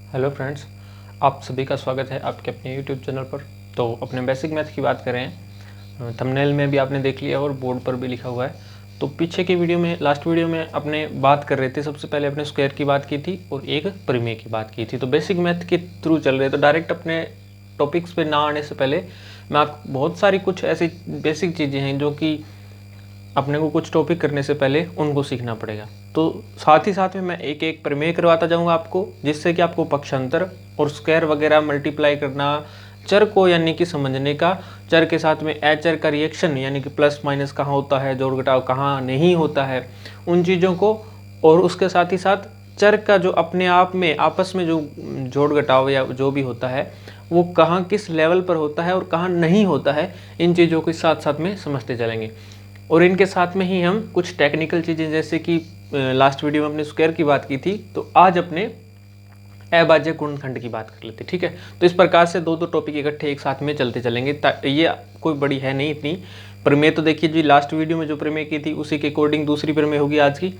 Hello friends, आप सभी का स्वागत है आपके अपने यूट्यूब चैनल पर। तो अपने बेसिक मैथ की बात करें, थंबनेल में भी आपने देख लिया और बोर्ड पर भी लिखा हुआ है। तो पीछे की वीडियो में, लास्ट वीडियो में अपने बात कर रहे थे, सबसे पहले अपने स्क्वायर की बात की थी और एक परिमेय की बात की थी। तो बेसिक मैथ के थ्रू चल रहे, तो डायरेक्ट अपने टॉपिक्स पे ना आने से पहले मैं आपको बहुत सारी कुछ ऐसी बेसिक चीज़ें हैं जो कि अपने को कुछ टॉपिक करने से पहले उनको सीखना पड़ेगा। तो साथ ही साथ में मैं एक एक प्रमेय करवाता जाऊंगा आपको, जिससे कि आपको पक्षांतर और स्क्वायर वगैरह मल्टीप्लाई करना, चर को यानी कि समझने का, चर के साथ में अचर का रिएक्शन यानी कि प्लस माइनस कहाँ होता है, जोड़ घटाव कहाँ नहीं होता है, उन चीज़ों को, और उसके साथ ही साथ चर का जो अपने आप में आपस में जो जोड़ घटाव या जो भी होता है वो कहाँ किस लेवल पर होता है और कहाँ नहीं होता है, इन चीज़ों के साथ साथ में समझते चलेंगे। और इनके साथ में ही हम कुछ टेक्निकल चीज़ें, जैसे कि लास्ट वीडियो में अपने स्क्वायर की बात की थी, तो आज अपने अभाज्य गुणनखंड की बात कर लेते हैं। ठीक है, तो इस प्रकार से दो दो टॉपिक इकट्ठे एक साथ में चलते चलेंगे। ये कोई बड़ी है नहीं इतनी प्रमेय। तो देखिए जी, लास्ट वीडियो में जो प्रमेय की थी उसी के अकॉर्डिंग दूसरी प्रमेय होगी आज की।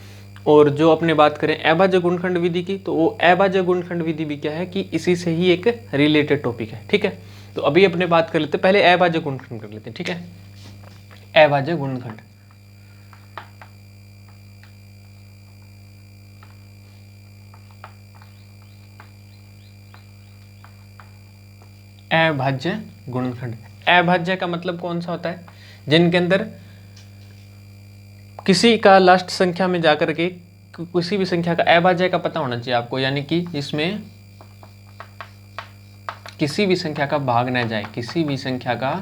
और जो अपने बात करें अभाज्य गुणनखंड विधि की, तो वो अभाज्य गुणनखंड विधि भी क्या है कि इसी से ही एक रिलेटेड टॉपिक है। ठीक है, तो अभी अपने बात कर लेते हैं, पहले अभाज्य गुणनखंड कर लेते हैं। ठीक है, अभाज्य गुणनखंड। अभाज्य गुणनखंड। अभाज्य का मतलब कौन सा होता है? जिनके अंदर किसी का लास्ट संख्या में जाकर के किसी भी संख्या का अभाज्य का पता होना चाहिए आपको, यानी कि इसमें किसी भी संख्या का भाग न जाए, किसी भी संख्या का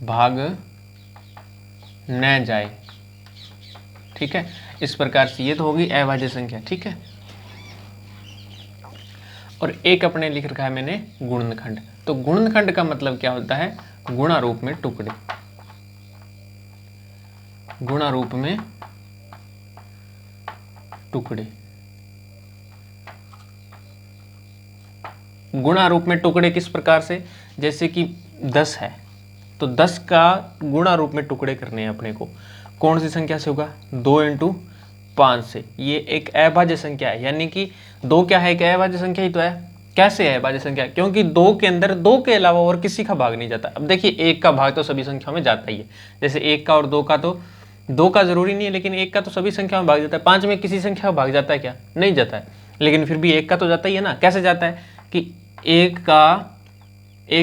भाग न जाए। ठीक है, इस प्रकार से ये तो होगी अभाज्य संख्या। ठीक है, और एक अपने लिख रखा है मैंने गुणनखंड। तो गुणनखंड का मतलब क्या होता है? गुणा रूप में टुकड़े। गुणा रूप में टुकड़े। गुणा रूप में टुकड़े किस प्रकार से? जैसे कि 10 है तो 10 का गुणा रूप में टुकड़े करने हैं अपने को। कौन सी संख्या से होगा? 2 × 5 से। ये एक अभाज्य संख्या है, यानी कि 2 क्या है? एक अभाज्य संख्या ही तो है। कैसे है अभाज्य संख्या? क्योंकि 2 के अंदर 2 के अलावा और किसी का भाग नहीं जाता। अब देखिए, 1 का भाग तो सभी संख्याओं में जाता ही है। जैसे 1 का और 2 का, तो 2 का जरूरी नहीं है, लेकिन 1 का तो सभी संख्या में भाग जाता है। 5 में किसी संख्या का भाग जाता है क्या? नहीं जाता है, लेकिन फिर भी 1 का तो जाता ही है ना। कैसे जाता है कि एक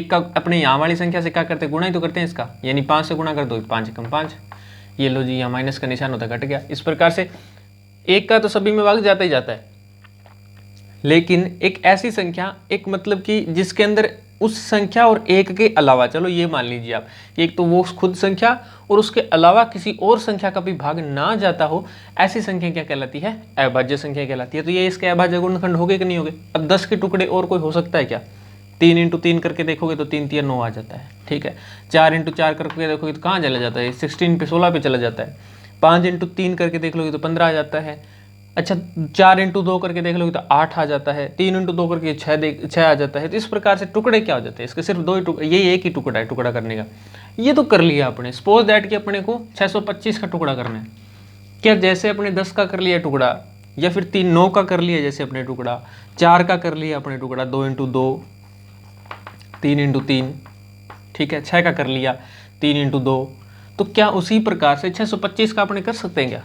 का अपने यहाँ वाली संख्या से क्या करते हैं? गुणा ही तो करते हैं इसका, यानी 5 से गुणा कर दो, 5 × 5। ये लो जी, यहाँ माइनस का निशान होता है, घट गया। इस प्रकार से 1 का तो सभी में भाग जाता ही जाता है, लेकिन एक ऐसी संख्या, एक मतलब कि जिसके अंदर उस संख्या और 1 के अलावा, चलो ये मान लीजिए आप, एक तो वो खुद संख्या और उसके अलावा किसी और संख्या का भी भाग ना जाता हो, ऐसी संख्या क्या कहलाती है? अभाज्य संख्या कहलाती है। तो ये इसके अभाज्य गुणनखंड हो गए कि नहीं हो गए? अब 10 के टुकड़े और कोई हो सकता है क्या? 3 × 3 करके देखोगे तो 3 × 3 = 9 आ जाता है। ठीक है, 4 × 4 करके देखोगे तो कहाँ चला जाता है? 16 पे चला जाता है। 5 × 3 करके देख लोगे तो 15 आ जाता है। अच्छा, 4 × 2 करके देख लोगे तो 8 आ जाता है। 3 × 2 करके 6 आ जाता है। तो इस प्रकार से टुकड़े क्या हो जाते हैं? इसके सिर्फ 2 ही टुकड़े, ये एक ही टुकड़ा है टुकड़ा करने का। ये तो कर लिया अपने। सपोज दैट कि अपने को 625 का टुकड़ा करना है। क्या जैसे अपने 10 का कर लिया टुकड़ा, या फिर 9 का कर लिया जैसे अपने टुकड़ा, 4 का कर लिया अपने टुकड़ा, 2 × 2, 3 × 3, ठीक है, 6 का कर लिया 3 × 2, तो क्या उसी प्रकार से 625 का अपने कर सकते हैं क्या?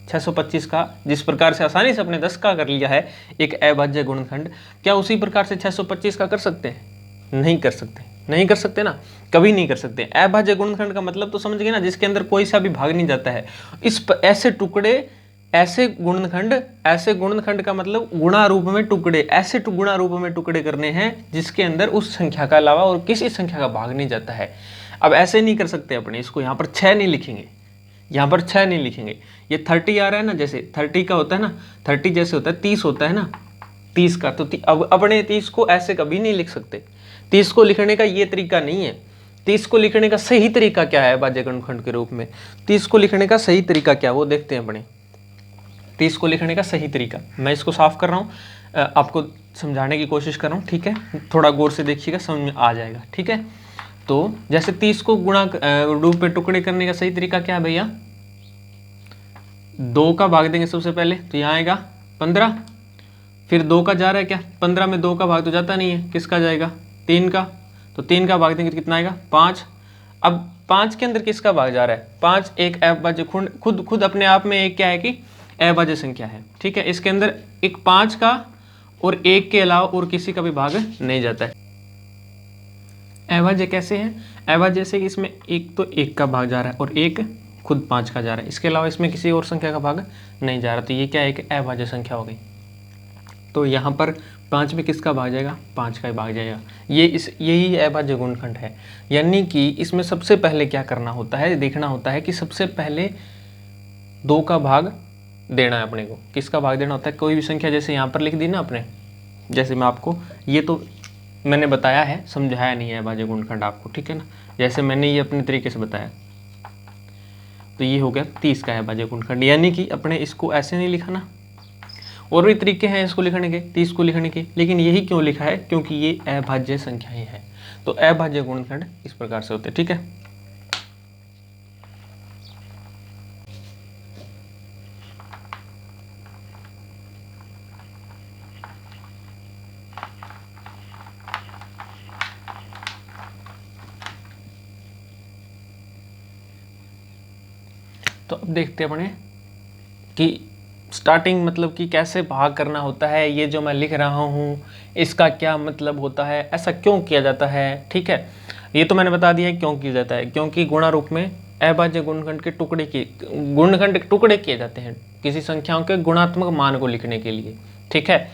625 का जिस प्रकार से आसानी से अपने 10 का कर लिया है एक अभाज्य गुणनखंड, क्या उसी प्रकार से 625 का कर सकते हैं? नहीं कर सकते, नहीं कर सकते ना, कभी नहीं कर सकते। अभाज्य गुणनखंड का मतलब तो समझ गए ना, जिसके अंदर कोई सा भी भाग नहीं जाता है। ऐसे टुकड़े, ऐसे गुणनखंड का मतलब गुणा रूप में टुकड़े, ऐसे गुणा रूप में टुकड़े करने हैं जिसके अंदर उस संख्या का अलावा और किसी संख्या का भाग नहीं जाता है। अब ऐसे नहीं कर सकते अपने, इसको यहाँ पर 6 नहीं लिखेंगे, यहाँ पर 6 नहीं लिखेंगे। ये 30 आ रहा है ना, जैसे 30 का होता है ना, 30 जैसे होता है 30 होता है ना, 30 का, तो अब अपने 30 को ऐसे कभी नहीं लिख सकते। 30 को लिखने का ये तरीका नहीं है। 30 को लिखने का सही तरीका क्या है अभाज्य गुणनखंड के रूप में? 30 को लिखने का सही तरीका क्या, वो देखते हैं अपने। 30 को लिखने का सही तरीका, मैं इसको साफ कर रहा हूँ, आपको समझाने की कोशिश कर रहा हूँ। ठीक है, थोड़ा गौर से देखिएगा, समझ में आ जाएगा। ठीक है, तो जैसे 30 को गुणा रूप में टुकड़े करने का सही तरीका क्या है भैया? 2 का भाग देंगे सबसे पहले, तो यहाँ आएगा 15, फिर 2 का जा रहा है क्या, 15 में 2 का भाग तो जाता नहीं है, किसका जाएगा, 3 का, तो 3 का भाग देंगे तो कितना आएगा, 5। अब 5 के अंदर किसका भाग जा रहा है, 5 एक अभाज्य खुद अपने आप में एक क्या है कि अभाज्य संख्या है, ठीक है। इसके अंदर एक 5 का और 1 के अलावा और किसी का भी भाग नहीं जाता है। अभाज्य कैसे है, अभाज्य से इसमें एक तो 1 का भाग जा रहा है और एक खुद 5 का जा रहा है, इसके अलावा इसमें किसी और संख्या का भाग नहीं जा रहा, तो ये क्या है कि अभाज्य संख्या हो गई। तो यहाँ पर 5 में किसका भाग जाएगा, 5 का ही भाग जाएगा। यही अभाज्य गुणनखंड है। यानी कि इसमें सबसे पहले क्या करना होता है, देखना होता है कि सबसे पहले 2 का भाग देना है अपने को। किसका भाग देना होता है, कोई भी संख्या जैसे यहाँ पर लिख दी ना अपने, जैसे मैं आपको, ये तो मैंने बताया है, समझाया नहीं है अभाज्य गुणनखंड आपको, ठीक है ना, जैसे मैंने ये अपने तरीके से बताया। तो ये हो गया 30 का अभाज्य गुणनखंड। यानी कि अपने इसको ऐसे नहीं लिखा ना, और भी तरीके हैं इसको लिखने के, 30 को लिखने के, लेकिन यही क्यों लिखा है, क्योंकि ये अभाज्य संख्याएं हैं। तो अभाज्य गुणनखंड इस प्रकार से होते हैं, ठीक है। तो अब देखते हैं अपने कि स्टार्टिंग मतलब कि कैसे भाग करना होता है, ये जो मैं लिख रहा हूँ इसका क्या मतलब होता है, ऐसा क्यों किया जाता है, ठीक है। ये तो मैंने बता दिया है क्यों किया जाता है, क्योंकि गुणा रूप में अभाज्य गुणनखंड के टुकड़े किए जाते हैं किसी संख्याओं के गुणात्मक मान को लिखने के लिए, ठीक है।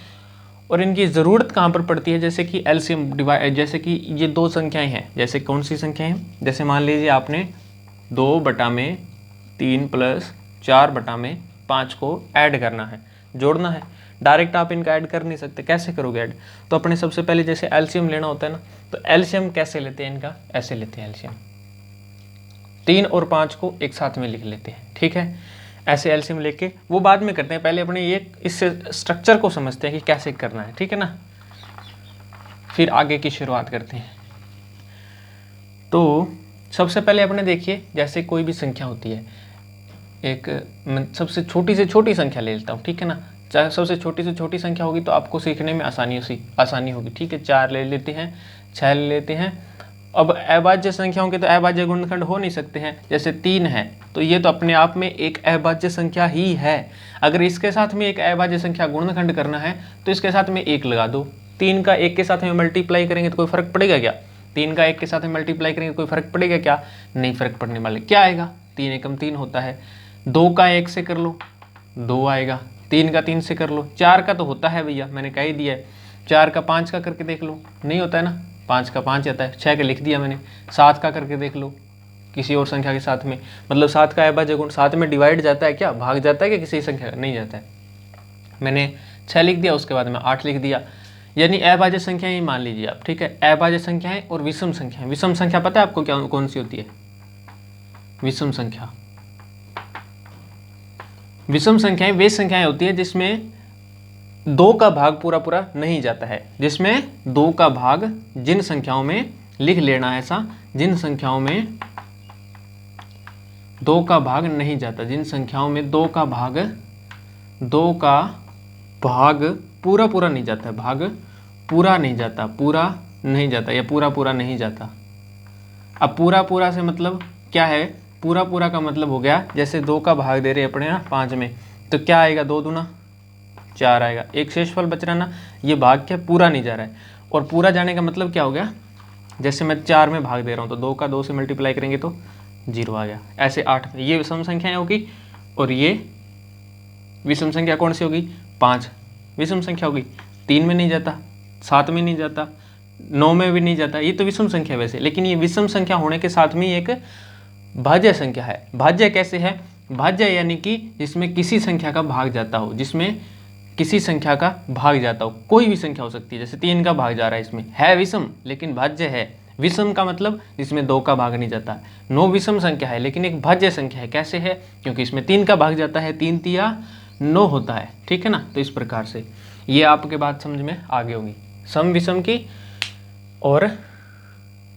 और इनकी ज़रूरत कहाँ पर पड़ती है, जैसे कि एलसीएम डिवाइड, जैसे कि ये 2 संख्याएँ हैं, जैसे कौन सी संख्याएँ हैं, जैसे मान लीजिए आपने 2/3 + 4/5 को ऐड करना है, जोड़ना है। डायरेक्ट आप इनका ऐड कर नहीं सकते, कैसे करोगे ऐड, तो अपने सबसे पहले जैसे एलसीएम लेना होता है ना, तो एलसीएम कैसे लेते हैं इनका, ऐसे लेते हैं एलसीएम, 3 और 5 को एक साथ में लिख लेते हैं, ठीक है। ऐसे एलसीएम लेके वो बाद में करते हैं, पहले अपने ये इससे स्ट्रक्चर को समझते हैं कि कैसे करना है, ठीक है ना, फिर आगे की शुरुआत करते हैं। तो सबसे पहले अपने देखिए, जैसे कोई भी संख्या होती है, एक मैं सबसे छोटी से छोटी संख्या ले लेता हूँ, ठीक है ना, चाहे सबसे छोटी से छोटी संख्या होगी तो आपको सीखने में आसानी होगी, ठीक है। 4 ले लेते हैं, 6 ले लेते हैं। अब अभाज्य संख्याओं के तो अभाज्य गुणनखंड हो नहीं सकते हैं, जैसे 3 है तो ये तो अपने आप में एक अभाज्य संख्या ही है। अगर इसके साथ में एक अभाज्य संख्या गुणनखंड करना है तो इसके साथ में 1 लगा दो, 3 का 1 के साथ में मल्टीप्लाई करेंगे तो कोई फर्क पड़ेगा क्या, 3 का 1 के साथ में मल्टीप्लाई करेंगे तो कोई फर्क पड़ेगा क्या, नहीं फर्क पड़ने वाले। क्या आएगा, 3 एकम 3 होता है। 2 का 1 से कर लो 2 आएगा, 3 का 3 से कर लो, 4 का तो होता है भैया, मैंने कह ही दिया है। 4 का 5 का करके देख लो, नहीं होता है ना, 5 का 5 आता है, 6 का लिख दिया मैंने। 7 का करके देख लो किसी और संख्या के साथ में, मतलब 7 का अभाज्य गुण 7 में डिवाइड जाता है क्या, भाग जाता है क्या किसी संख्या का, नहीं जाता है। मैंने 6 लिख दिया, उसके बाद में 8 लिख दिया, यानी अभाज्य संख्या ही मान लीजिए आप, ठीक है। अभाज्य संख्याएं और विषम संख्याएं, विषम संख्या पता है आपको क्या कौन सी होती है, विषम संख्या, विषम संख्याएं वे संख्याएं होती है जिसमें 2 का भाग पूरा पूरा नहीं जाता है, जिसमें 2 का भाग, जिन संख्याओं में लिख लेना है ऐसा, जिन संख्याओं में 2 का भाग नहीं जाता, जिन संख्याओं में 2 का भाग पूरा पूरा नहीं जाता, भाग पूरा नहीं जाता, पूरा नहीं जाता या पूरा पूरा नहीं जाता। अब पूरा पूरा से मतलब क्या है, पूरा पूरा का मतलब हो गया, जैसे 2 का भाग दे रहे अपने ना 5 में, तो क्या आएगा, 2 दूना 4 आएगा, एक शेषफल बच रहा ना, ये भाग क्या पूरा नहीं जा रहा है। और पूरा जाने का मतलब क्या हो गया, जैसे मैं 4 में भाग दे रहा हूँ तो 2 का 2 से मल्टीप्लाई करेंगे तो 0 आ गया, ऐसे 8 में। ये विषम संख्याएं होगी, और ये विषम संख्या कौन सी होगी, 5 विषम संख्या होगी, 3 में नहीं जाता, 7 में नहीं जाता, 9 में भी नहीं जाता, ये तो विषम संख्या वैसे, लेकिन ये विषम संख्या होने के साथ में एक भाज्य संख्या है। भाज्य कैसे है, भाज्य यानी कि जिसमें किसी संख्या का भाग जाता हो, जिसमें किसी संख्या का भाग जाता हो, कोई भी संख्या हो सकती है, जैसे 3 का भाग जा रहा है, इसमें है विषम लेकिन भाज्य है। विषम का मतलब जिसमें 2 का भाग नहीं जाता। 9 विषम संख्या है लेकिन एक भाज्य संख्या है, कैसे है, क्योंकि इसमें 3 का भाग जाता है, 3 तिया 9 होता है, ठीक है ना। तो इस प्रकार से ये आपके बात समझ में आ गई होगी, सम विषम की और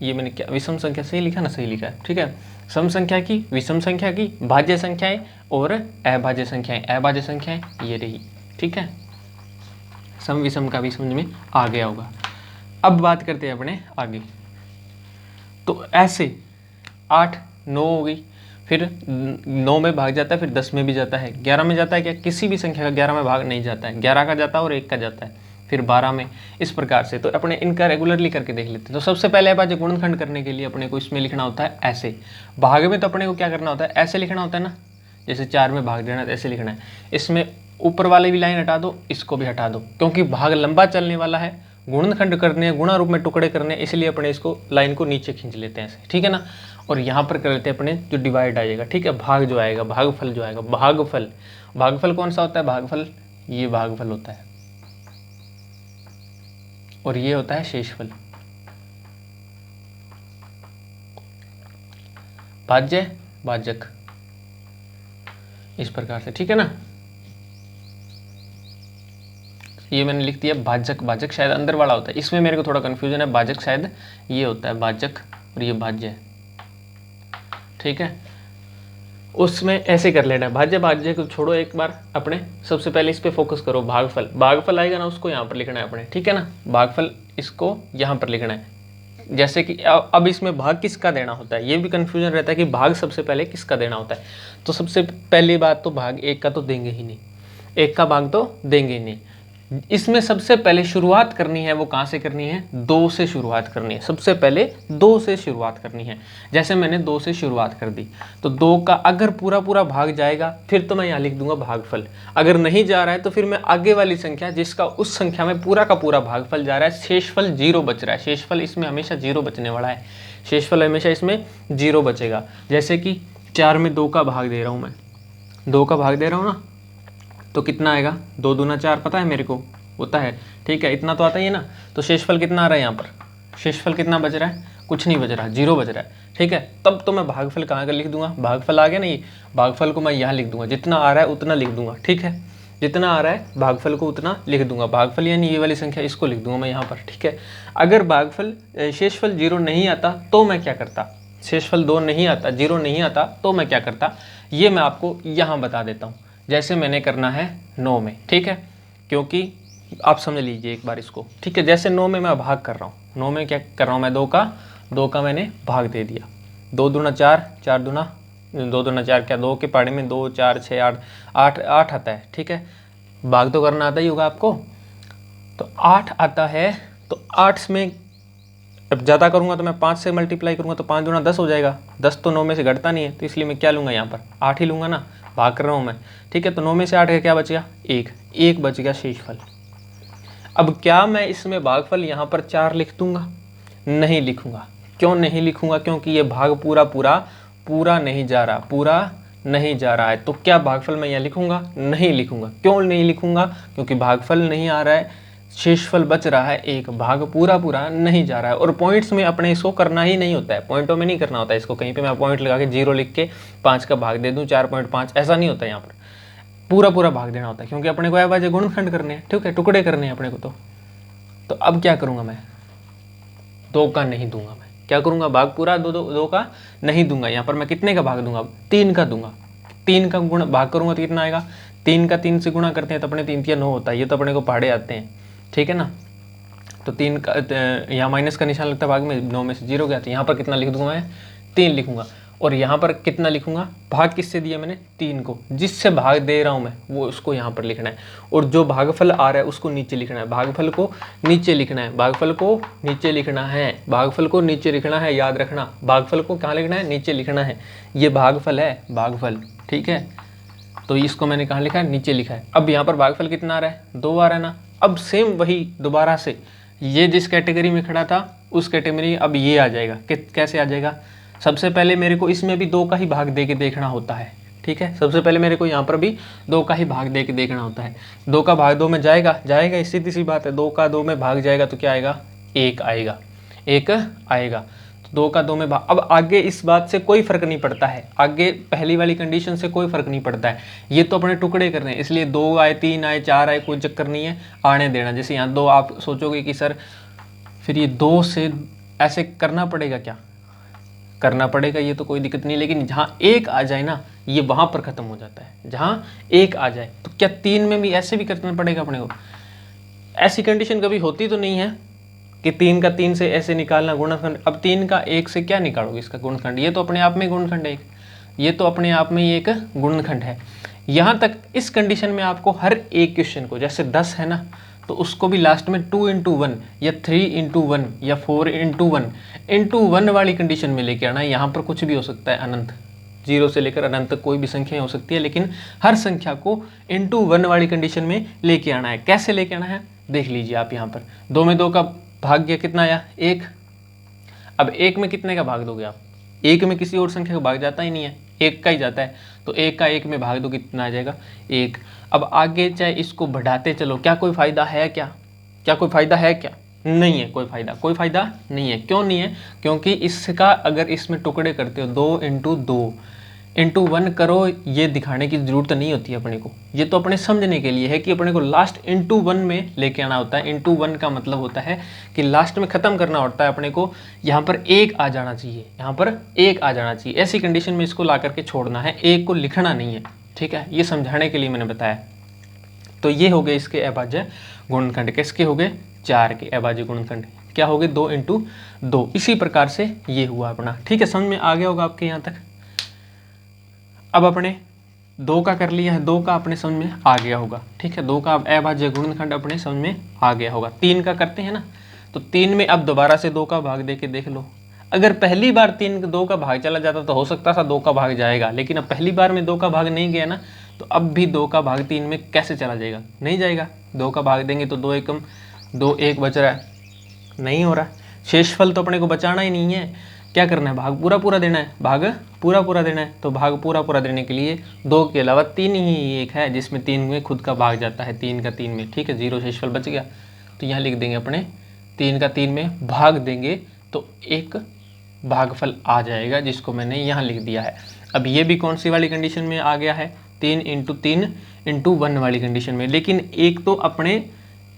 ये मैंने क्या विषम संख्या सही लिखा ना, सही लिखा है, ठीक है। सम संख्या की, विषम संख्या की, भाज्य संख्याएं और अभाज्य संख्याएं, अभाज्य संख्याएं ये रही, ठीक है। सम विषम का भी समझ में आ गया होगा। अब बात करते हैं अपने आगे। तो ऐसे 8 9 हो गई, फिर 9 में भाग जाता है, फिर 10 में भी जाता है, 11 में जाता है क्या, किसी भी संख्या का 11 में भाग नहीं जाता है, 11 का जाता है और 1 का जाता है, फिर 12 में, इस प्रकार से। तो अपने इनका रेगुलरली करके देख लेते हैं। तो सबसे पहले अभाज्य गुणनखंड करने के लिए अपने को इसमें लिखना होता है ऐसे, भाग में तो अपने को क्या करना होता है, ऐसे लिखना होता है ना, जैसे 4 में भाग देना तो ऐसे लिखना है। इसमें ऊपर वाली भी लाइन हटा दो, इसको भी हटा दो, क्योंकि भाग लंबा चलने वाला है, गुणनखंड करने, गुणा रूप में टुकड़े करने, इसलिए अपने इसको लाइन को नीचे खींच लेते हैं ऐसे, ठीक है ना। और यहाँ पर कर लेते हैं अपने जो डिवाइड आ जाएगा, ठीक है, भाग जो आएगा, भागफल जो आएगा, भागफल, भागफल कौन सा होता है, भागफल ये भागफल होता है, और ये होता है शेषफल। भाज्य भाजक, इस प्रकार से, ठीक है ना। ये मैंने लिख दिया भाजक, भाजक शायद अंदर वाला होता है, इसमें मेरे को थोड़ा कंफ्यूजन है, भाजक शायद ये होता है भाजक और ये भाज्य, ठीक है। उसमें ऐसे कर लेना है, भाज्य भाज्य को छोड़ो एक बार, अपने सबसे पहले इस पे फोकस करो, भागफल, भागफल आएगा ना, उसको यहाँ पर लिखना है अपने, ठीक है ना। भागफल इसको यहाँ पर लिखना है, जैसे कि अब इसमें भाग किसका देना होता है, ये भी कंफ्यूजन रहता है कि भाग सबसे पहले किसका देना होता है। तो सबसे पहली बात तो भाग 1 का तो देंगे ही नहीं, 1 का भाग तो देंगे ही नहीं। इसमें सबसे पहले शुरुआत करनी है, वो कहाँ से करनी है, 2 से शुरुआत करनी है, सबसे पहले 2 से शुरुआत करनी है। जैसे मैंने 2 से शुरुआत कर दी, तो 2 का अगर पूरा पूरा भाग जाएगा फिर तो मैं यहाँ लिख दूंगा भागफल, अगर नहीं जा रहा है तो फिर मैं आगे वाली संख्या जिसका उस संख्या में पूरा का पूरा भागफल जा रहा है, शेषफल 0 बच रहा है, शेषफल इसमें हमेशा 0 बचने वाला है, शेषफल हमेशा इसमें 0 बचेगा। जैसे कि 4 में 2 का भाग दे रहा हूँ मैं, 2 का भाग दे रहा हूँ ना, तो कितना आएगा, 2 दूना 4 पता है मेरे को, होता है, ठीक है, इतना तो आता ही है ना। तो शेषफल कितना आ रहा है यहाँ पर, शेषफल कितना बच रहा है, कुछ नहीं बच रहा, 0 बच रहा है, ठीक है। तब तो मैं भागफल कहाँ का लिख दूंगा, भागफल आ गया नहीं, भागफल को मैं यहाँ लिख दूंगा, जितना आ रहा है उतना लिख दूंगा, ठीक है, जितना आ रहा है भागफल को उतना लिख दूंगा, भागफल यानी ये वाली संख्या, इसको लिख दूंगा मैं यहाँ पर, ठीक है। अगर भागफल शेषफल 0 नहीं आता तो मैं क्या करता, शेषफल 2 नहीं आता, 0 नहीं आता तो मैं क्या करता, ये मैं आपको यहाँ बता देता हूँ। जैसे मैंने करना है 9 में, ठीक है, क्योंकि आप समझ लीजिए एक बार इसको, ठीक है। जैसे 9 में मैं भाग कर रहा हूँ, 9 में क्या कर रहा हूँ मैं, 2 का मैंने भाग दे दिया, 2 दूना 4, 4 दूना 2 दूना 4 क्या, 2 के पहाड़े में 2 4 6 8 8 8 आता है, ठीक है, भाग तो करना आता ही होगा आपको। तो 8 आता है, तो 8 में अब ज़्यादा करूँगा तो मैं 5 से मल्टीप्लाई करूँगा तो 5 दूना 10 हो जाएगा, 10 तो 9 में से घटता नहीं है, तो इसलिए मैं क्या लूँगा यहाँ पर, 8 ही लूँगा ना, भाग कर रहा हूँ मैं, ठीक है। तो 9 में से 8 का क्या बच गया, 1 बच गया शेषफल। अब क्या मैं इसमें भागफल यहाँ पर 4 लिख दूंगा, नहीं लिखूंगा। क्यों नहीं लिखूंगा, क्योंकि ये भाग पूरा नहीं जा रहा, पूरा नहीं जा रहा है, तो क्या भागफल मैं यहाँ लिखूंगा, नहीं लिखूंगा। क्यों नहीं लिखूंगा, क्योंकि भागफल नहीं आ रहा है, शेषफल बच रहा है 1, भाग पूरा नहीं जा रहा है। और पॉइंट्स में अपने इसको करना ही नहीं होता है, पॉइंटों में नहीं करना होता है इसको, कहीं पे मैं पॉइंट लगा के 0 लिख के 5 का भाग दे दूं 4.5, ऐसा नहीं होता है। यहाँ पर पूरा भाग देना होता है, क्योंकि अपने को अभाज्य गुणनखंड करने हैं, ठीक है, टुकड़े करने हैं अपने को। तो अब क्या करूंगा मैं, 2 का नहीं दूंगा, मैं क्या करूंगा, भाग पूरा 2 का नहीं दूंगा। यहाँ पर मैं कितने का भाग दूंगा, 3 का दूंगा। 3 का गुण भाग करूंगा तो कितना आएगा, 3 का 3 से गुणा करते हैं तो अपने 3 3 9 होता है, ये तो अपने को पहाड़े आते हैं, ठीक है ना। तो 3 का यहाँ माइनस का निशान लगता है भाग में, 9 में से 0 गया, तो यहाँ पर कितना लिख दूंगा मैं, 3 लिखूंगा। और यहाँ पर कितना लिखूंगा, भाग किससे दिया मैंने, 3 को, जिससे भाग दे रहा हूँ मैं वो उसको यहाँ पर लिखना है, और जो भागफल आ रहा है उसको नीचे लिखना है, भागफल को नीचे लिखना है, भागफल को नीचे लिखना है, भागफल को नीचे लिखना है, याद रखना, भागफल को कहाँ लिखना है, नीचे लिखना है। ये भागफल है, भागफल, ठीक है, तो इसको मैंने कहाँ लिखा है, नीचे लिखा है। अब यहाँ पर भागफल कितना आ रहा है, 2 आ रहा है ना। अब सेम वही दोबारा से, ये जिस कैटेगरी में खड़ा था उस कैटेगरी अब ये आ जाएगा, कैसे आ जाएगा, सबसे पहले मेरे को इसमें भी 2 का ही भाग दे के देखना होता है, ठीक है। सबसे पहले मेरे को यहाँ पर भी 2 का ही भाग दे के देखना होता है। 2 का भाग 2 में जाएगा, सीधी सी बात है, 2 का 2 में भाग जाएगा तो क्या आएगा, 1 आएगा, 1 आएगा। तो 2 का 2 में भाग, अब आगे इस बात से कोई फर्क नहीं पड़ता है, आगे पहली वाली कंडीशन से कोई फर्क नहीं पड़ता है, ये तो अपने टुकड़े कर रहे हैं, इसलिए 2 आए 3 आए 4 आए कोई चक्कर नहीं है, आने देना। जैसे यहाँ 2 आप सोचोगे कि सर फिर ये 2 से ऐसे करना पड़ेगा क्या, करना पड़ेगा, ये तो कोई दिक्कत नहीं, लेकिन जहाँ एक आ जाए ना ये वहाँ पर ख़त्म हो जाता है। जहाँ एक आ जाए तो क्या 3 में भी ऐसे भी करना पड़ेगा अपने को? ऐसी कंडीशन कभी होती तो नहीं है कि 3 का 3 से ऐसे निकालना गुणनखंड। अब 3 का 1 से क्या निकालोगे इसका गुणनखंड? ये तो अपने आप में गुणनखंड है, ये तो अपने आप में ही एक गुणनखंड है। यहाँ तक इस कंडीशन में आपको हर एक क्वेश्चन को, जैसे 10 है ना, तो उसको भी लास्ट में 2 into 1 या 3 into 1 या 4 into 1 वाली कंडीशन में लेके आना है। यहाँ पर कुछ भी हो सकता है, अनंत, 0 से लेकर अनंत तक कोई भी संख्या हो सकती है, लेकिन हर संख्या को into 1 वाली कंडीशन में लेके आना है। कैसे लेके आना है देख लीजिए आप। यहाँ पर 2 में 2 का भाग गया, कितना आया? 1। अब 1 में कितने का भाग दोगे आप? 1 में किसी और संख्या का भाग जाता ही नहीं है, 1 का ही जाता है, तो 1 का 1 में भाग दो, कितना आ जाएगा? 1। अब आगे चाहे इसको बढ़ाते चलो, क्या कोई फ़ायदा है? क्या कोई फ़ायदा है? क्या नहीं है, कोई फ़ायदा नहीं है। क्यों नहीं है? क्योंकि इसका अगर इसमें टुकड़े करते हो 2 into 2 into 1 करो, ये दिखाने की ज़रूरत नहीं होती है अपने को, ये तो अपने समझने के लिए है कि अपने को लास्ट into 1 में लेके आना होता है। into 1 का मतलब होता है कि लास्ट में ख़त्म करना होता है अपने को। यहाँ पर 1 आ जाना चाहिए, यहाँ पर 1 आ जाना चाहिए। ऐसी कंडीशन में इसको ला करके छोड़ना है, 1 को लिखना नहीं है, ठीक है? ये समझाने के लिए मैंने बताया। तो ये हो गए इसके अभाज्य गुणनखंड। किसके हो गए? 4 के अभाज्य गुणनखंड। क्या हो गए? 2 into 2। इसी प्रकार से ये हुआ अपना, ठीक है? समझ में आ गया होगा आपके यहाँ तक। अब अपने 2 का कर लिया है, 2 का अपने समझ में आ गया होगा, ठीक है? 2 का अभाज्य गुणनखंड अपने समझ में आ गया होगा। 3 का करते हैं ना, तो 3 में अब दोबारा से 2 का भाग दे के देख लो। अगर पहली बार 2 का भाग चला जाता तो हो सकता था 2 का भाग जाएगा, लेकिन अब पहली बार में 2 का भाग नहीं गया ना, तो अब भी 2 का भाग 3 में कैसे चला जाएगा? नहीं जाएगा। 2 का भाग देंगे तो 2 एकम 2, 1 बच रहा है, नहीं हो रहा। शेषफल तो अपने को बचाना ही नहीं है, क्या करना है? भाग पूरा देना है, भाग पूरा देना है। तो भाग पूरा देने के लिए 2 के अलावा 3 ही एक है जिसमें 3 में खुद का भाग जाता है, 3 का 3 में, ठीक है? 0 शेषफल बच गया, तो यहाँ लिख देंगे अपने 3 का 3 में भाग देंगे तो एक भागफल आ जाएगा, जिसको मैंने यहाँ लिख दिया है। अब ये भी कौन सी वाली कंडीशन में आ गया है? 3 into 3 into 1 वाली कंडीशन में। लेकिन एक तो अपने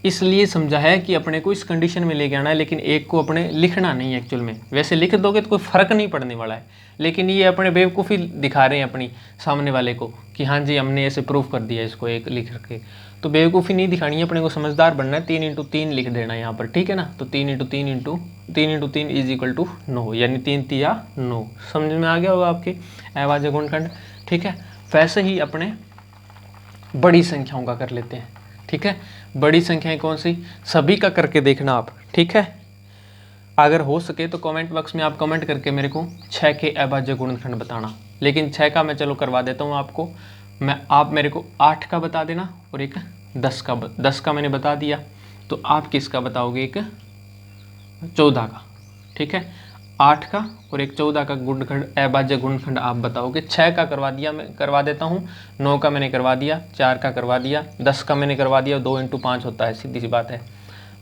इसलिए समझा है कि अपने को इस कंडीशन में लेके आना है, लेकिन एक को अपने लिखना नहीं है एक्चुअल में। वैसे लिख दोगे तो कोई फ़र्क नहीं पड़ने वाला है, लेकिन ये अपने बेवकूफ़ी दिखा रहे हैं अपनी सामने वाले को कि हाँ जी हमने ऐसे प्रूफ कर दिया इसको एक लिख के। तो बेवकूफ़ी नहीं दिखानी है, अपने को समझदार बनना है। 3 into 3 लिख देना है यहाँ पर, ठीक है ना? तो 3 into 3 इज इक्वल टू 9, यानी 3 तिया 9। समझ में आ गया होगा आपके अभाज्य गुणनखंड, ठीक है? वैसे ही अपने बड़ी संख्याओं का कर लेते हैं, ठीक है? बड़ी संख्याएं कौन सी? सभी का करके देखना आप, ठीक है? अगर हो सके तो कमेंट बॉक्स में आप कमेंट करके मेरे को 6 के अभाज्य गुणनखंड बताना। लेकिन 6 का मैं चलो करवा देता हूँ आपको, आप मेरे को 8 का बता देना और एक 10 का मैंने बता दिया, तो आप किसका बताओगे? एक 14 का, ठीक है? 8 का और एक 14 का गुणनखंड अभाज्य गुणनखंड आप बताओगे। 6 का करवा दिया, मैं करवा देता हूँ। 9 का मैंने करवा दिया, 4 का करवा दिया, 10 का मैंने करवा दिया, 2 into 5 होता है, सीधी सी बात है।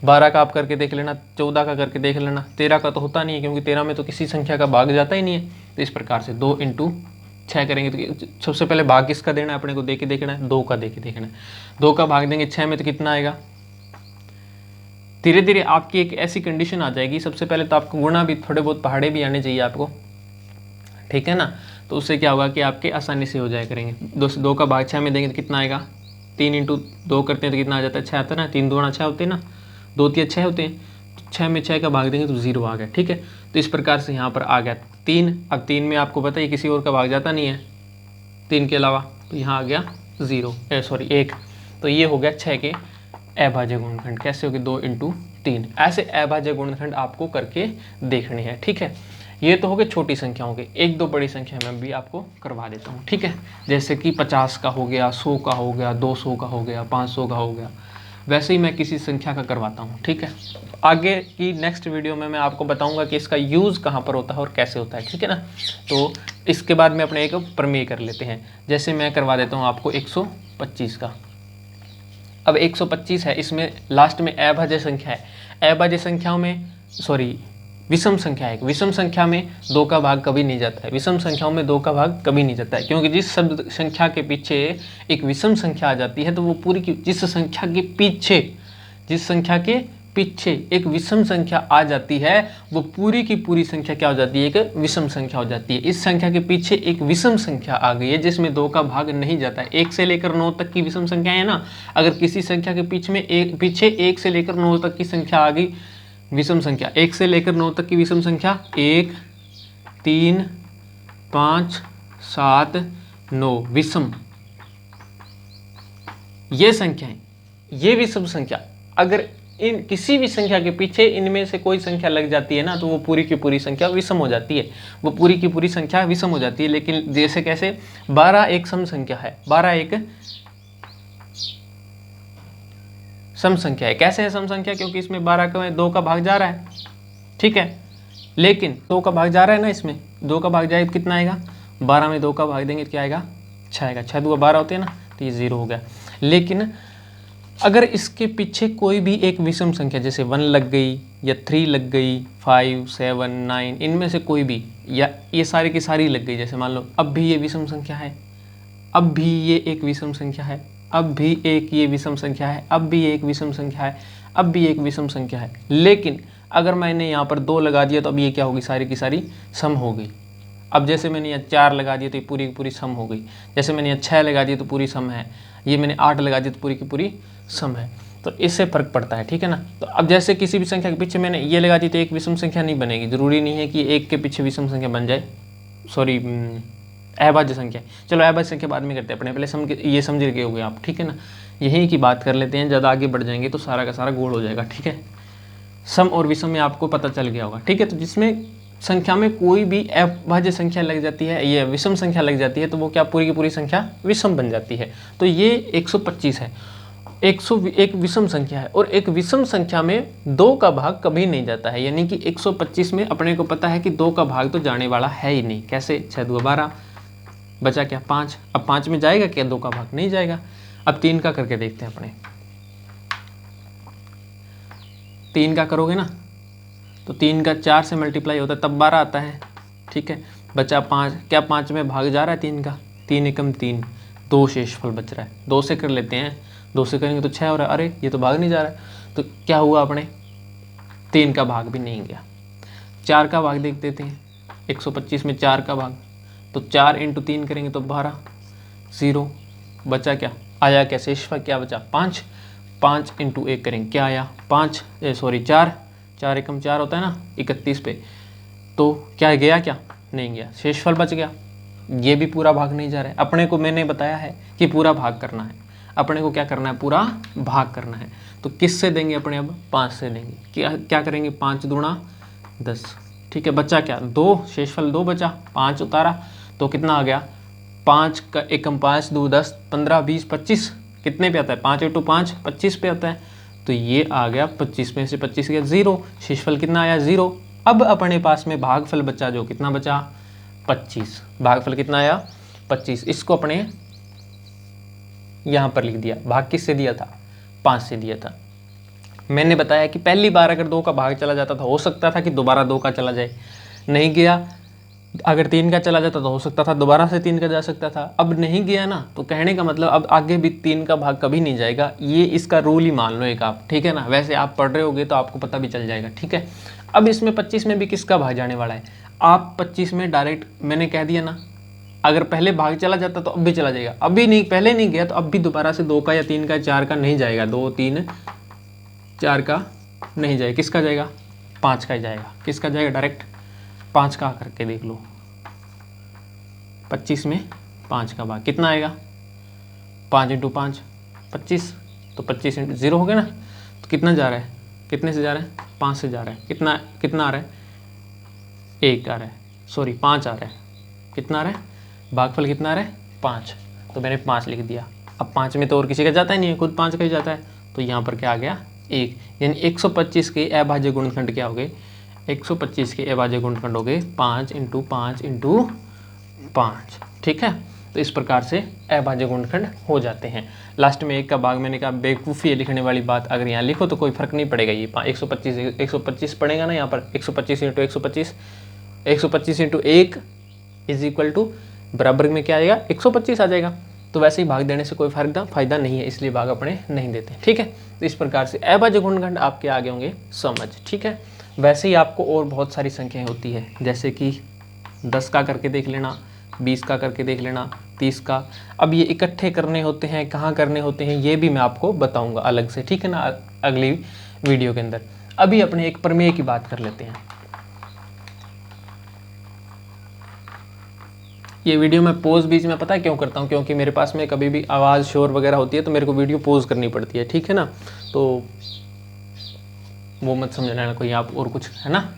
12 का आप करके देख लेना, 14 का करके देख लेना, 13 का तो होता नहीं है क्योंकि 13 में तो किसी संख्या का भाग जाता ही नहीं है। तो इस प्रकार से 2 into 6 करेंगे तो सबसे पहले भाग किसका देना है अपने को? दे के देखना है, 2 का दे के देखना है। 2 का भाग देंगे 6 में तो कितना आएगा? धीरे धीरे आपकी एक ऐसी कंडीशन आ जाएगी, सबसे पहले तो आपको गुणा भी, थोड़े बहुत पहाड़े भी आने चाहिए आपको, ठीक है ना? तो उससे क्या होगा कि आपके आसानी से हो जाया करेंगे। 2 का भाग 6 में देंगे तो कितना आएगा? 3 into 2 करते हैं तो कितना आ जाता है? 6 आता है ना? 3 दूना 6 होते हैं ना, 2 तिया 6 होते हैं, 6 में 6 का भाग देंगे तो 0 आ गया, ठीक है? तो इस प्रकार से यहाँ पर आ गया 3। अब 3 में आपको पता है किसी और का भाग जाता नहीं है 3 के अलावा, तो यहाँ आ गया 1। तो ये हो गया 6 के अभाज्य गुणनखंड। कैसे हो गए? 2 into 3। ऐसे अभाज्य गुणनखंड आपको करके देखने हैं, ठीक है? ये तो हो गए छोटी संख्याओं के। 1-2 बड़ी संख्या में भी आपको करवा देता हूँ, ठीक है? जैसे कि 50 का हो गया, 100 का हो गया, 200 का हो गया, 500 का हो गया, वैसे ही मैं किसी संख्या का करवाता हूँ, ठीक है? आगे की नेक्स्ट वीडियो में मैं आपको बताऊंगा कि इसका यूज़ कहाँ पर होता है और कैसे होता है, ठीक है ना? तो इसके बाद में अपने एक प्रमेय कर लेते हैं। जैसे मैं करवा देता हूँ आपको 125 का। अब 125 है, इसमें लास्ट में अभाज्य संख्या है। अभाज्य संख्याओं में विषम संख्या है। विषम संख्या में 2 का भाग कभी नहीं जाता है। विषम संख्याओं में 2 का भाग कभी नहीं जाता है, क्योंकि जिस शब्द संख्या के पीछे एक विषम संख्या आ जाती है तो वो पूरी की जिस संख्या के पीछे एक विषम संख्या आ जाती है वो पूरी की पूरी संख्या क्या हो जाती है, एक विषम संख्या हो जाती है। इस संख्या के पीछे एक विषम संख्या आ गई है जिसमें 2 का भाग नहीं जाता है। 1 से लेकर 9 तक की विषम संख्या है ना, अगर किसी संख्या के पीछे 1 से लेकर 9 तक की संख्या आ गई, विषम संख्या 1 से लेकर 9 तक की विषम संख्या 1, 3, 5, 7, 9 विषम, ये संख्याएं, ये विषम संख्या, अगर इन किसी भी संख्या के पीछे इनमें से कोई संख्या लग जाती है ना तो वो पूरी की पूरी संख्या विषम हो जाती है, वो पूरी की पूरी संख्या विषम हो जाती है। लेकिन जैसे कैसे, 12 एक सम संख्या है, 12 एक सम संख्या है। कैसे है सम संख्या, क्योंकि इसमें 12 का 2 का भाग जा रहा है, ठीक है, लेकिन 2 का भाग जा रहा है ना, इसमें 2 का भाग जाए तो कितना आएगा, 12 में 2 का भाग देंगे तो क्या आएगा, 6 आएगा। 6 2 12 होते हैं ना, तो ये 0 हो गया। लेकिन अगर इसके पीछे कोई भी एक विषम संख्या जैसे 1 लग गई या 3 लग गई, 5, 7, 9, इनमें से कोई भी, या ये सारी की सारी लग गई, जैसे मान लो अब भी ये विषम संख्या है, अब भी ये एक विषम संख्या है, अब भी एक ये विषम संख्या है, अब भी एक विषम संख्या है, अब भी एक विषम संख्या है, लेकिन अगर मैंने यहाँ पर 2 लगा दिया तो अब ये क्या होगी, सारी की सारी सम हो गई। अब जैसे मैंने यहाँ 4 लगा दिया तो ये पूरी की पूरी सम हो गई, जैसे मैंने यहाँ 6 लगा दिया तो पूरी सम है, ये मैंने 8 लगा दिया तो पूरी की पूरी सम है। तो इससे फर्क पड़ता है, ठीक है ना। तो अब जैसे किसी भी संख्या के पीछे मैंने ये लगा दी तो एक विषम संख्या नहीं बनेगी, जरूरी नहीं है कि एक के पीछे विषम संख्या बन जाए, सॉरी अभाज्य संख्या। चलो अभाज्य संख्या बाद में करते हैं, अपने पहले ये समझ गए होगे आप, ठीक है ना। यहीं की बात कर लेते हैं, ज़्यादा आगे बढ़ जाएंगे तो सारा का सारा गोल हो जाएगा, ठीक है। सम और विषम में आपको पता चल गया होगा, ठीक है। तो जिसमें संख्या में कोई भी अभाज्य संख्या लग जाती है, ये विषम संख्या लग जाती है, तो वो क्या पूरी की पूरी संख्या विषम बन जाती है। तो ये 125 है, 101 विषम संख्या है, और एक विषम संख्या में 2 का भाग कभी नहीं जाता है, यानी कि 125 में अपने को पता है कि 2 का भाग तो जाने वाला है ही नहीं। कैसे, 6 2 12, बचा क्या 5। अब 5 में जाएगा क्या 2 का भाग, नहीं जाएगा। अब 3 का करके देखते हैं अपने, 3 का करोगे ना तो 3 का 4 से मल्टीप्लाई होता है तब 12 आता है, ठीक है। बचा 5, क्या 5 में भाग जा रहा है 3 का, 3 एकम 3, 2 शेषफल बच रहा है। 2 से कर लेते हैं, 2 से करेंगे तो 6 हो रहा है, अरे ये तो भाग नहीं जा रहा है, तो क्या हुआ अपने 3 का भाग भी नहीं गया। 4 का भाग देख देते हैं, 125 में 4 का भाग, तो 4 × 3 करेंगे तो 12, 0 बचा, क्या आया, क्या शेषफल क्या बचा 5, 5 × 1 करेंगे क्या आया 5, 4 एकम 4 होता है ना 31 पे, तो क्या गया, क्या नहीं गया, शेषफल बच गया। ये भी पूरा भाग नहीं जा रहा है, अपने को मैंने बताया है कि पूरा भाग करना है, अपने को क्या करना है, पूरा भाग करना है। तो किस से देंगे अपने, अब 5 से देंगे। क्या करेंगे, 5 दूना 10, ठीक है। बचा क्या 2, शेषफल 2 बचा, 5 उतारा तो कितना आ गया, 5 का एकम 5 2 10 15 20 25, कितने पे आता है 5 × 5 25 पे आता है, तो ये आ गया 25 में से 25 गया 0, शेषफल कितना आया 0। अब अपने पास में भागफल बचा, जो कितना बचा 25, भागफल कितना आया 25। इसको अपने यहाँ पर लिख दिया, भाग किससे दिया था 5 से दिया था। मैंने बताया कि पहली बार अगर 2 का भाग चला जाता था हो सकता था कि दोबारा 2 का चला जाए, नहीं गया। अगर 3 का चला जाता तो हो सकता था दोबारा से 3 का जा सकता था, अब नहीं गया ना, तो कहने का मतलब अब आगे भी 3 का भाग कभी नहीं जाएगा। ये इसका रूल ही मान लो एक आप, ठीक है ना। वैसे आप पढ़ रहे होगे तो आपको पता भी चल जाएगा, ठीक है। अब इसमें 25 में भी किसका भाग जाने वाला है, आप 25 में डायरेक्ट मैंने कह दिया ना, अगर पहले भाग चला जाता तो अब भी चला जाएगा, अभी नहीं, पहले नहीं गया तो अब भी दोबारा से 2 का या 3 का 4 का नहीं जाएगा, 2 3 4 का नहीं जाएगा, किसका जाएगा 5 का ही जाएगा। किसका जाएगा, डायरेक्ट 5 का करके देख लो, 25 में 5 का भाग कितना आएगा, 5 × 5 25, तो 25 × 0 हो गया ना, तो कितना जा रहा है, कितने से जा रहा है 5 से जा रहा है, कितना आ रहा है 1 आ रहा है, सॉरी 5 आ रहा है, कितना आ रहा है भागफल कितना आ रहा है 5, तो मैंने 5 लिख दिया। अब 5 में तो और किसी का जाता ही नहीं है, खुद 5 का ही जाता है, तो यहाँ पर क्या आ गया 1, यानी 125 के अभाज्य गुणनखंड क्या हो गए, 125 के अभाज्य गुणनखंड हो गए 5 × 5 × 5, ठीक है। तो इस प्रकार से अभाज्य गुणनखंड हो जाते हैं। लास्ट में 1 का भाग मैंने कहा बेवकूफ़ी है लिखने वाली बात, अगर यहाँ लिखो तो कोई फर्क नहीं पड़ेगा, ये 125 पड़ेगा ना यहाँ पर, 125 × 125, 125 × 1 इज इक्वल टू बराबर में क्या आएगा 125 आ जाएगा, तो वैसे ही भाग देने से कोई फायदा नहीं है, इसलिए भाग अपने नहीं देते। ठीक है, तो इस प्रकार से अभाज्य गुणनखंड आपके आगे होंगे समझ। ठीक है, वैसे ही आपको और बहुत सारी संख्याएं होती है, जैसे कि 10 का करके देख लेना, 20 का करके देख लेना, 30 का। अब ये इकट्ठे करने होते हैं, कहाँ करने होते हैं, ये भी मैं आपको बताऊंगा अलग से। ठीक है ना, अगली वीडियो के अंदर। अभी अपने एक प्रमेय की बात कर लेते हैं। ये वीडियो मैं पोज बीच में पता है क्यों करता हूँ, क्योंकि मेरे पास में कभी भी आवाज़ शोर वगैरह होती है तो मेरे को वीडियो पोज करनी पड़ती है। ठीक है ना, तो वो मत समझना कोई आप और कुछ, है ना।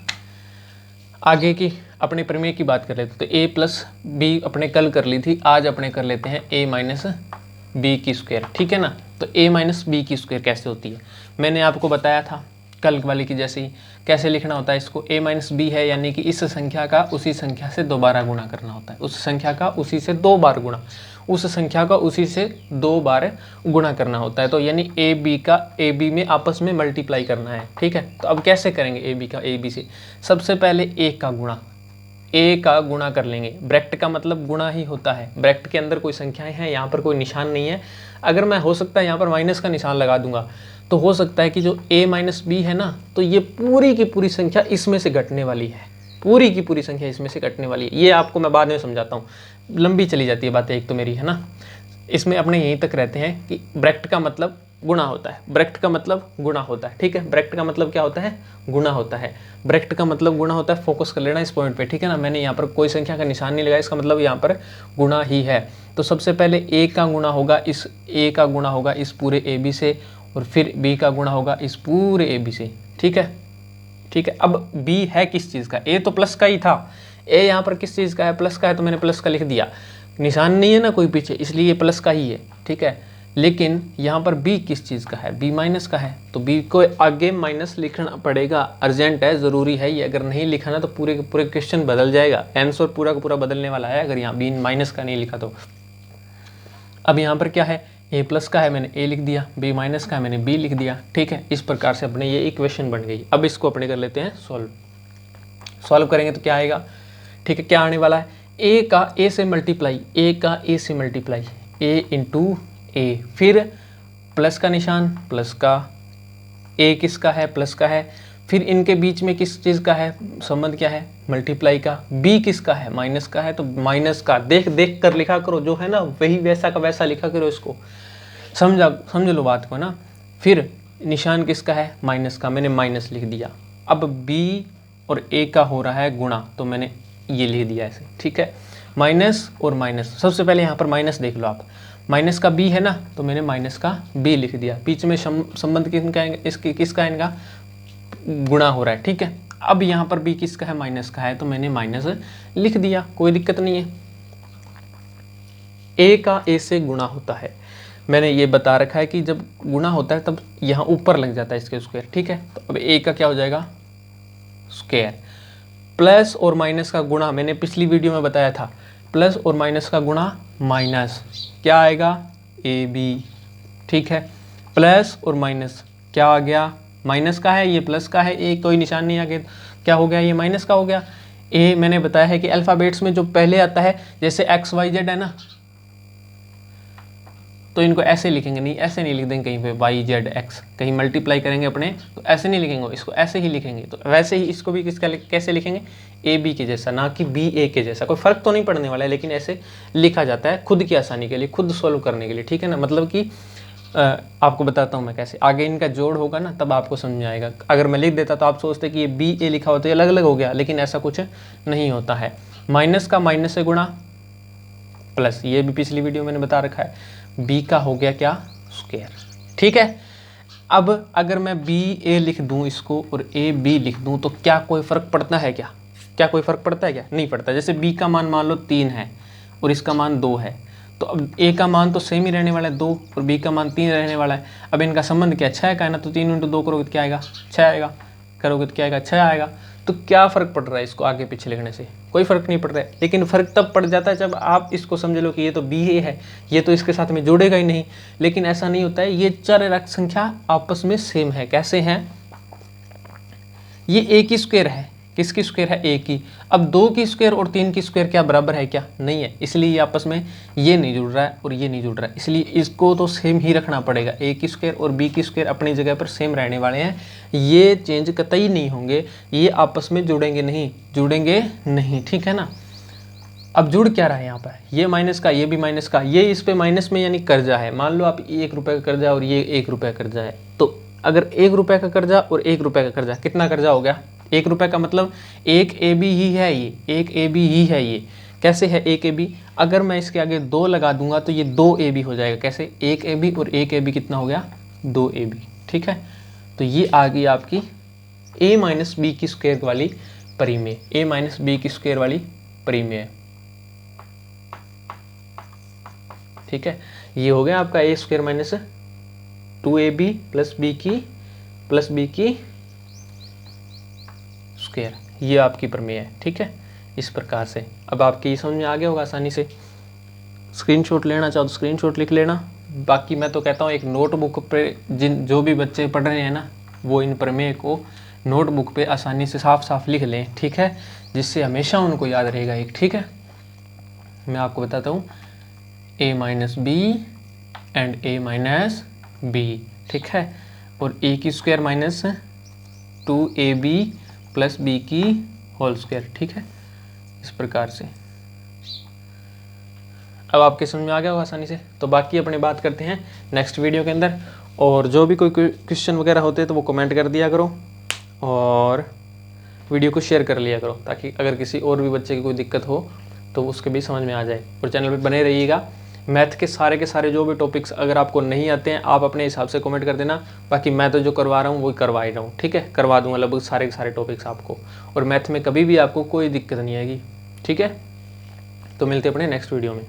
आगे की अपने प्रमेय की बात कर लेते तो a प्लस बी अपने कल कर ली थी, आज अपने कर लेते हैं a माइनस बी की स्क्वायर। ठीक है ना, तो a माइनस बी की स्क्वायर कैसे होती है, मैंने आपको बताया था कल वाली की जैसे ही। कैसे लिखना होता है इसको, a माइनस बी है यानी कि इस संख्या का उसी संख्या से दोबारा गुणा करना होता है, उस संख्या का उसी से 2 बार गुणा, उस संख्या का उसी से 2 बार गुणा करना होता है। तो यानी ए बी में आपस में मल्टीप्लाई करना है। ठीक है, तो अब कैसे करेंगे ए बी का ए बी से, सबसे पहले ए का गुणा कर लेंगे। ब्रैकेट का मतलब गुणा ही होता है, ब्रैकेट के अंदर कोई संख्याएं हैं, यहाँ पर कोई निशान नहीं है। अगर मैं हो सकता है यहाँ पर माइनस का निशान लगा दूंगा तो हो सकता है कि जो a माइनस बी है ना, तो ये पूरी की पूरी संख्या इसमें से घटने वाली है, पूरी की पूरी संख्या इसमें से घटने वाली है। ये आपको मैं बाद में समझाता हूँ, लंबी चली जाती है बातें एक तो मेरी, है ना। इसमें अपने यहीं तक रहते हैं कि ब्रैकेट का मतलब गुणा होता है, ब्रैकेट का मतलब गुणा होता है। ठीक है, ब्रैकेट का मतलब क्या होता है, गुणा होता है, ब्रैकेट का मतलब गुणा होता है। फोकस कर लेना इस पॉइंट पे। ठीक है ना, मैंने यहाँ पर कोई संख्या का निशान नहीं लगाया, इसका मतलब यहाँ पर गुणा ही है। तो सबसे पहले a का गुणा होगा इस a का गुणा होगा इस पूरे ए बी से, और फिर b का गुणा होगा इस पूरे ए बी से। ठीक है, ठीक है। अब b है किस चीज़ का, a तो प्लस का ही था, a यहाँ पर किस चीज़ का है, प्लस का है, तो मैंने प्लस का लिख दिया, निशान नहीं है ना कोई पीछे, इसलिए ये प्लस का ही है। ठीक है, लेकिन यहाँ पर b किस चीज़ का है, b माइनस का है, तो b को आगे माइनस लिखना पड़ेगा, अर्जेंट है, ज़रूरी है ये। अगर नहीं लिखा ना तो पूरे के पूरे क्वेश्चन बदल जाएगा, आंसर पूरा का पूरा बदलने वाला है अगर यहाँ b माइनस का नहीं लिखा तो। अब यहाँ पर क्या है, a प्लस का है, मैंने a लिख दिया, b माइनस का है, मैंने b लिख दिया। ठीक है, इस प्रकार से अपने ये इक्वेशन बन गई। अब इसको अपने कर लेते हैं सॉल्व करेंगे तो क्या आएगा। ठीक है, क्या आने वाला है, a का a से मल्टीप्लाई, a इंटू a, फिर प्लस का निशान, प्लस का, a किसका है, प्लस का है, फिर इनके बीच में किस चीज़ का है संबंध, क्या है, मल्टीप्लाई का। b किसका है, माइनस का है, तो माइनस का देख देख कर लिखा करो, जो है ना वही वैसा का वैसा लिखा करो, इसको समझ लो बात को ना। फिर निशान किसका है, माइनस का, मैंने माइनस लिख दिया। अब b और a का हो रहा है गुणा, तो मैंने ये लिख दिया ऐसे। ठीक है, माइनस और माइनस, सबसे पहले यहाँ पर माइनस देख लो आप, माइनस का b है ना, तो मैंने माइनस का b लिख दिया। बीच में संबंध किसका है, किसका है, इनका गुणा हो रहा है। ठीक है, अब यहाँ पर b किसका है, माइनस का है, तो मैंने माइनस लिख दिया, कोई दिक्कत नहीं है। a का a से गुणा होता है, मैंने ये बता रखा है कि जब गुणा होता है तब यहाँ ऊपर लग जाता है इसके स्क्वायर। ठीक है, तो अब a का क्या हो जाएगा, स्क्वायर, प्लस और माइनस का गुणा, मैंने पिछली वीडियो में बताया था, प्लस और माइनस का गुणा माइनस, क्या आएगा, ए बी। ठीक है, प्लस और माइनस क्या आ गया, माइनस का है, ये प्लस का है, ए कोई निशान नहीं आ गया, क्या हो गया, ये माइनस का हो गया। ए मैंने बताया है कि अल्फ़ाबेट्स में जो पहले आता है, जैसे एक्स वाई जेड है ना, तो इनको ऐसे लिखेंगे, नहीं ऐसे नहीं लिख देंगे कहीं पे वाई जेड एक्स, कहीं मल्टीप्लाई करेंगे अपने तो ऐसे नहीं लिखेंगे, इसको ऐसे ही लिखेंगे। तो वैसे ही इसको भी कैसे लिखेंगे, ए बी के जैसा, ना कि बी ए के जैसा। कोई फ़र्क तो नहीं पड़ने वाला है, लेकिन ऐसे लिखा जाता है खुद की आसानी के लिए, खुद सॉल्व करने के लिए। ठीक है ना, मतलब कि आपको बताता हूँ मैं कैसे, आगे इनका जोड़ होगा ना तब आपको समझ में आएगा। अगर मैं लिख देता तो आप सोचते कि ये बी ए लिखा होता है, अलग अलग हो गया, लेकिन ऐसा कुछ नहीं होता है। माइनस का माइनस से गुणा, प्लस, ये भी पिछली वीडियो मैंने बता रखा है, b का हो गया क्या, स्क्वायर। ठीक है, अब अगर मैं बी ए लिख दूं इसको और ए बी लिख दूं तो क्या कोई फ़र्क पड़ता है, क्या कोई फ़र्क पड़ता है, क्या नहीं पड़ता। जैसे b का मान लो 3 है और इसका मान 2 है, तो अब a का मान तो सेम ही रहने वाला है 2 और b का मान 3 रहने वाला है। अब इनका संबंध क्या, 6 का है ना, तो 3 × 2 करोगे तो क्या आएगा, 6 आएगा, करोगे तो क्या आएगा, 6 आएगा। तो क्या फ़र्क पड़ रहा है इसको आगे पीछे लिखने से, कोई फ़र्क नहीं पड़ रहा है। लेकिन फ़र्क तब पड़ जाता है जब आप इसको समझ लो कि ये तो बी ए है, ये तो इसके साथ में जुड़ेगा ही नहीं। लेकिन ऐसा नहीं होता है, ये चर संख्या आपस में सेम है। कैसे हैं, ये ए की स्क्वायर है किसकी स्क्वायर है? ए की। अब 2 की स्क्वायर और 3 की स्क्वायर क्या बराबर है क्या? नहीं है, इसलिए ये आपस में ये नहीं जुड़ रहा है और ये नहीं जुड़ रहा है, इसलिए इसको तो सेम ही रखना पड़ेगा। ए की स्क्वायर और बी की स्क्वायर अपनी जगह पर सेम रहने वाले हैं, ये चेंज कतई नहीं होंगे, ये आपस में जुड़ेंगे नहीं, ठीक है ना। अब जुड़ क्या रहा है यहाँ पर? ये माइनस का, ये भी माइनस का, ये इस पे माइनस में यानी कर्जा है। मान लो आप 1 रुपये का कर्जा और ये 1 रुपये का कर्जा है, तो अगर 1 रुपये का कर्जा और 1 रुपये का कर्जा, कितना कर्जा हो गया? 1 रुपये का मतलब 1 AB ही है ये, 1 AB ही है ये। कैसे है 1 AB? अगर मैं इसके आगे 2 लगा दूंगा तो ये 2 AB हो जाएगा। कैसे? 1 AB और 1 AB कितना हो गया? 2 AB, ठीक है। तो ये आ गई आपकी a माइनस बी की स्क्वायर वाली परिमेय, a माइनस बी की स्क्वायर वाली परिमेय, ठीक है। ये हो गया आपका A square minus 2ab plus B की स्क्वायर, ये आपकी प्रमेय है, ठीक है। इस प्रकार से अब आपकी समझ में आ गया होगा आसानी से। स्क्रीनशॉट लेना चाहो तो स्क्रीनशॉट लिख लेना। बाकी मैं तो कहता हूँ एक नोटबुक पे जो भी बच्चे पढ़ रहे हैं ना, वो इन प्रमेय को नोटबुक पे आसानी से साफ साफ लिख लें, ठीक है, जिससे हमेशा उनको याद रहेगा एक, ठीक है। मैं आपको बताता हूँ a minus B and a minus B, ठीक है, और a की square minus 2ab plus B की होल स्क्वायर, ठीक है, इस प्रकार से। अब आपके समझ में आ गया होगा आसानी से। तो बाकी अपने बात करते हैं नेक्स्ट वीडियो के अंदर, और जो भी कोई क्वेश्चन वगैरह होते हैं तो वो कमेंट कर दिया करो और वीडियो को शेयर कर लिया करो, ताकि अगर किसी और भी बच्चे की कोई दिक्कत हो तो उसके भी समझ में आ जाए। और चैनल पे बने रहिएगा। मैथ के सारे जो भी टॉपिक्स अगर आपको नहीं आते हैं आप अपने हिसाब से कमेंट कर देना, बाकी मैं तो जो करवा रहा हूँ वो करवा ही रहा हूँ, ठीक है, करवा दूंगा लगभग सारे के सारे टॉपिक्स आपको, और मैथ में कभी भी आपको कोई दिक्कत नहीं आएगी, ठीक है। तो मिलते हैं अपने नेक्स्ट वीडियो में।